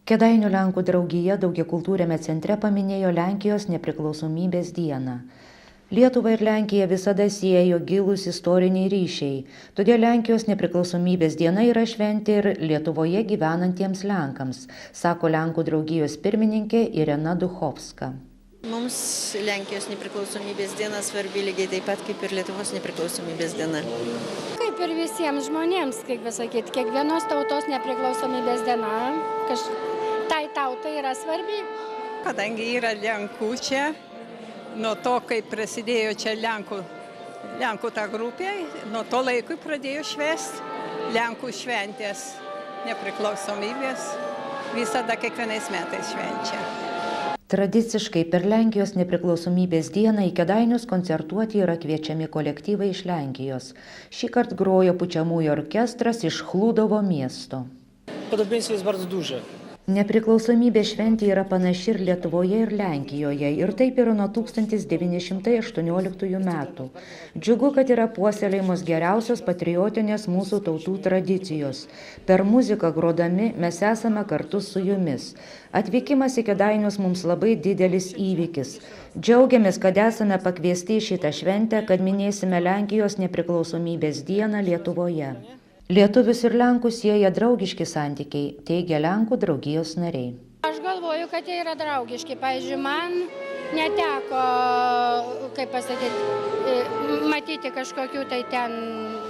Kėdainių Lenkų draugija Daugiakultūriame centre paminėjo Lenkijos nepriklausomybės dieną. Lietuvą ir Lenkiją visada siejo gilūs istoriniai ryšiai, todėl Lenkijos nepriklausomybės diena yra šventė ir Lietuvoje gyvenantiems Lenkams, sako Lenkų draugijos pirmininkė Irena Duchovska. Mums Lenkijos nepriklausomybės diena svarbi lygiai taip pat kaip ir Lietuvos nepriklausomybės diena. Kaip ir visiems žmonėms, kaip pasakyti, kiekvienos tautos nepriklausomybės diena, tai tautai yra svarbi. Kadangi yra Lenkų čia, nuo to, kai prasidėjo čia Lenkų ta grupė, nuo to laikui pradėjo švęsti Lenkų šventės nepriklausomybės, visada kiekvienais metais švenčia. Tradiciškai per Lenkijos nepriklausomybės dieną į Kėdainius koncertuoti yra kviečiami kolektyvai iš Lenkijos. Šįkart grojo pučiamųjų orkestras iš Chludovo miesto. Podobieństwo jest bardzo duże. Nepriklausomybės šventė yra panaši ir Lietuvoje, ir Lenkijoje, ir taip yra nuo 1918 metų. Džiugu, kad yra puoselėjamos geriausios patriotinės mūsų tautų tradicijos. Per muziką grodami mes esame kartu su jumis. Atvykimas į Kėdainius mums labai didelis įvykis. Džiaugiamės, kad esame pakviesti į šitą šventę, kad minėsime Lenkijos nepriklausomybės dieną Lietuvoje. Lietuvius ir Lenkus sieja draugiški santykiai, teigia Lenkų draugijos nariai. Aš galvoju, kad jie yra draugiški. Pavyzdžiui, man neteko, kaip pasakyti, matyti kažkokių tai ten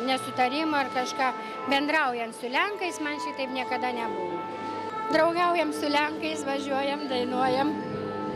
nesutarimų ar kažką. Bendraujant su Lenkais, man šitaip niekada nebuvo. Draugaujam su Lenkais, važiuojam, dainuojam.